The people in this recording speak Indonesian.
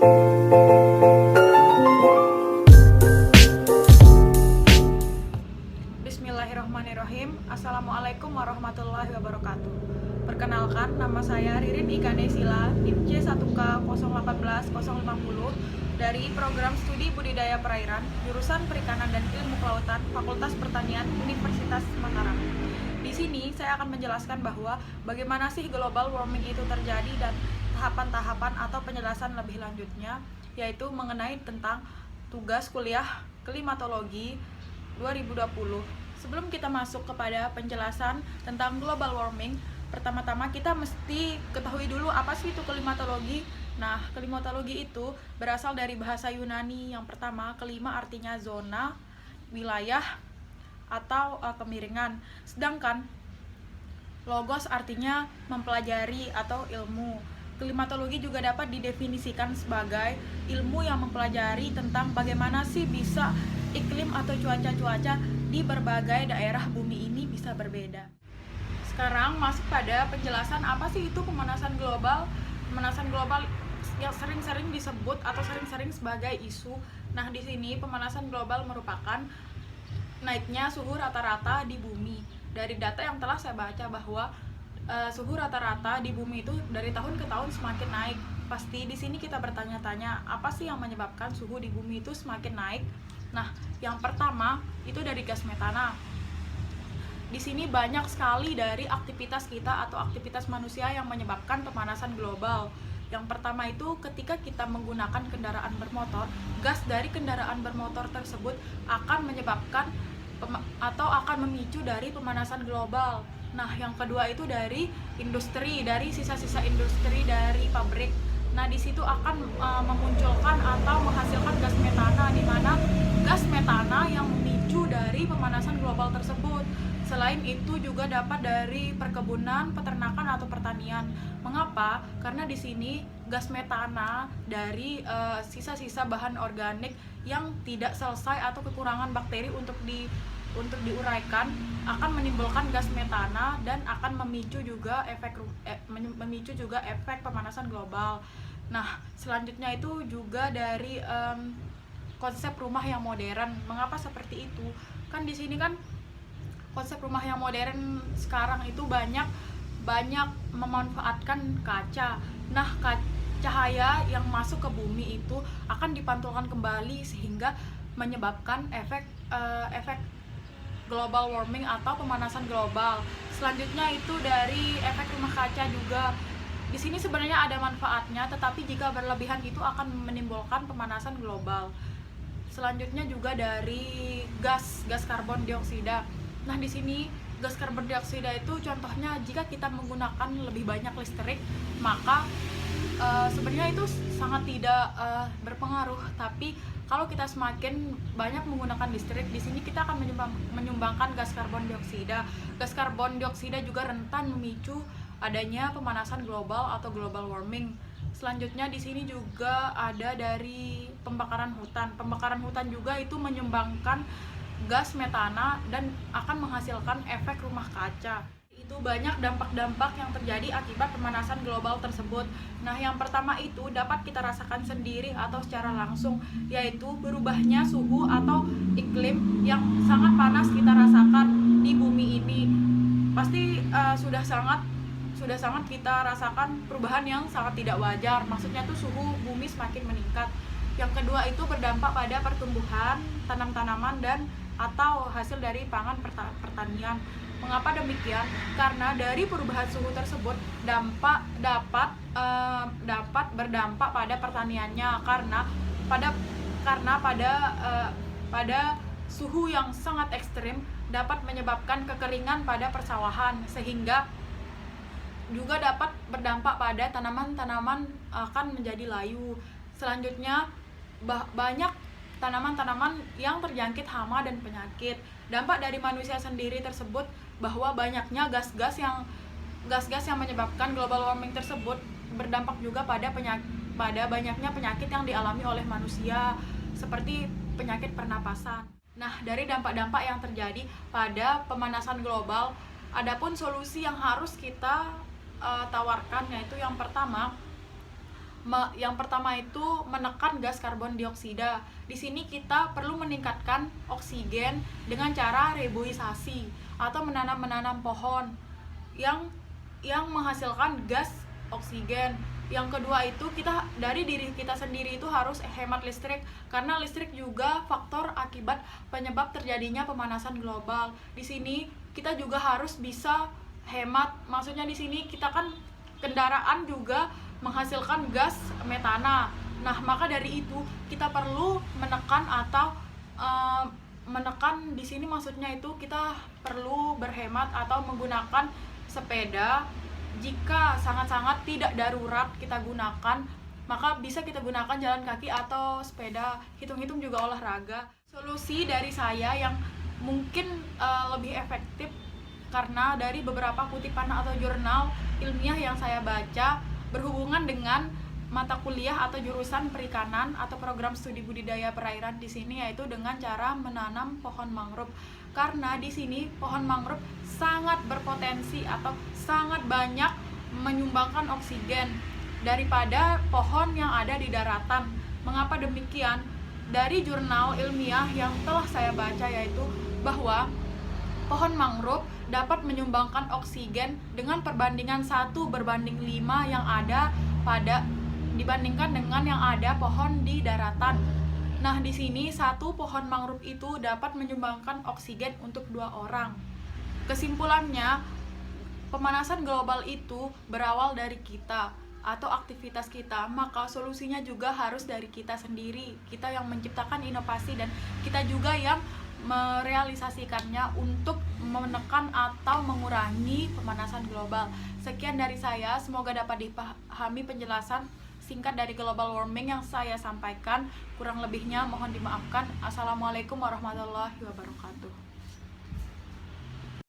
Bismillahirrahmanirrahim. Assalamualaikum warahmatullahi wabarakatuh. Perkenalkan, nama saya Ririn Ikanesila, NIM C1K 018050 dari Program Studi Budidaya Perairan, Jurusan Perikanan dan Ilmu Kelautan, Fakultas Pertanian, Universitas Mataram. Di sini saya akan menjelaskan bahwa bagaimana sih global warming itu terjadi dan tahapan-tahapan atau penjelasan lebih lanjutnya, yaitu mengenai tentang tugas kuliah klimatologi 2020. Sebelum kita masuk kepada penjelasan tentang global warming, pertama-tama kita mesti ketahui dulu apa sih itu klimatologi. Nah, klimatologi itu berasal dari bahasa Yunani yang pertama, klima artinya zona, wilayah, atau kemiringan. Sedangkan logos artinya mempelajari atau ilmu. Klimatologi juga dapat didefinisikan sebagai ilmu yang mempelajari tentang bagaimana sih bisa iklim atau cuaca-cuaca di berbagai daerah bumi ini bisa berbeda. Sekarang masuk pada penjelasan apa sih itu pemanasan global. Pemanasan global yang sering-sering disebut atau sering-sering sebagai isu. Nah, di sini pemanasan global merupakan naiknya suhu rata-rata di bumi. Dari data yang telah saya baca bahwa suhu rata-rata di bumi itu dari tahun ke tahun semakin naik. Pasti di sini kita bertanya-tanya, apa sih yang menyebabkan suhu di bumi itu semakin naik? Nah, yang pertama itu dari gas metana. Di sini banyak sekali dari aktivitas kita atau aktivitas manusia yang menyebabkan pemanasan global. Yang pertama itu ketika kita menggunakan kendaraan bermotor, gas dari kendaraan bermotor tersebut akan menyebabkan atau akan memicu dari pemanasan global. Nah, yang kedua itu dari industri, dari sisa-sisa industri dari pabrik. Nah, di situ akan memunculkan atau menghasilkan gas metana, di mana gas metana yang memicu dari pemanasan global tersebut. Selain itu juga dapat dari perkebunan, peternakan atau pertanian. Mengapa? Karena di sini gas metana dari sisa-sisa bahan organik yang tidak selesai atau kekurangan bakteri untuk diuraikan akan menimbulkan gas metana dan akan memicu juga efek pemanasan global. Nah, selanjutnya itu juga dari konsep rumah yang modern. Mengapa seperti itu? Kan di sini kan konsep rumah yang modern sekarang itu banyak memanfaatkan kaca. Nah, cahaya yang masuk ke bumi itu akan dipantulkan kembali sehingga menyebabkan efek global warming atau pemanasan global. Selanjutnya itu dari efek rumah kaca juga. Di sini sebenarnya ada manfaatnya, tetapi jika berlebihan itu akan menimbulkan pemanasan global. Selanjutnya juga dari gas karbon dioksida. Nah, di sini gas karbon dioksida itu contohnya jika kita menggunakan lebih banyak listrik, maka sebenarnya itu sangat tidak berpengaruh. Tapi kalau kita semakin banyak menggunakan listrik, di sini kita akan menyumbangkan gas karbon dioksida. Gas karbon dioksida juga rentan memicu adanya pemanasan global atau global warming. Selanjutnya di sini juga ada dari pembakaran hutan. Pembakaran hutan juga itu menyumbangkan gas metana dan akan menghasilkan efek rumah kaca. Itu banyak dampak-dampak yang terjadi akibat pemanasan global tersebut. Nah, yang pertama itu dapat kita rasakan sendiri atau secara langsung, yaitu berubahnya suhu atau iklim yang sangat panas kita rasakan di bumi ini. Pasti sudah sangat kita rasakan perubahan yang sangat tidak wajar. Maksudnya tuh suhu bumi semakin meningkat. Yang kedua itu berdampak pada pertumbuhan tanam-tanaman dan atau hasil dari pangan pertanian. Mengapa demikian? Karena dari perubahan suhu tersebut dapat berdampak pada pertaniannya, karena pada suhu yang sangat ekstrim dapat menyebabkan kekeringan pada persawahan, sehingga juga dapat berdampak pada tanaman-tanaman akan menjadi layu. Selanjutnya banyak tanaman-tanaman yang terjangkit hama dan penyakit. Dampak dari manusia sendiri tersebut bahwa banyaknya gas-gas yang menyebabkan global warming tersebut berdampak juga pada banyaknya penyakit yang dialami oleh manusia seperti penyakit pernapasan. Nah, dari dampak-dampak yang terjadi pada pemanasan global, adapun solusi yang harus kita tawarkan, yaitu yang pertama Yang pertama itu menekan gas karbon dioksida. Di sini kita perlu meningkatkan oksigen dengan cara reboisasi atau menanam pohon yang menghasilkan gas oksigen. Yang kedua itu kita dari diri kita sendiri itu harus hemat listrik, karena listrik juga faktor akibat penyebab terjadinya pemanasan global. Di sini kita juga harus bisa hemat. Maksudnya di sini kita kan kendaraan juga menghasilkan gas metana. Nah, maka dari itu kita perlu menekan atau menekan di sini maksudnya itu kita perlu berhemat atau menggunakan sepeda. Jika sangat-sangat tidak darurat kita gunakan, maka bisa kita gunakan jalan kaki atau sepeda. Hitung-hitung juga olahraga. Solusi dari saya yang mungkin lebih efektif karena dari beberapa kutipan atau jurnal ilmiah yang saya baca berhubungan dengan mata kuliah atau jurusan perikanan atau program studi budidaya perairan di sini, yaitu dengan cara menanam pohon mangrove. Karena di sini pohon mangrove sangat berpotensi atau sangat banyak menyumbangkan oksigen daripada pohon yang ada di daratan. Mengapa demikian? Dari jurnal ilmiah yang telah saya baca yaitu bahwa pohon mangrove dapat menyumbangkan oksigen dengan perbandingan 1:5 yang ada dibandingkan dengan yang ada pohon di daratan. Nah, di sini satu pohon mangrove itu dapat menyumbangkan oksigen untuk 2 orang. Kesimpulannya, pemanasan global itu berawal dari kita atau aktivitas kita, maka solusinya juga harus dari kita sendiri. Kita yang menciptakan inovasi dan kita juga yang merealisasikannya untuk menekan atau mengurangi pemanasan global. Sekian dari saya, semoga dapat dipahami penjelasan singkat dari global warming yang saya sampaikan. Kurang lebihnya mohon dimaafkan. Assalamualaikum warahmatullahi wabarakatuh.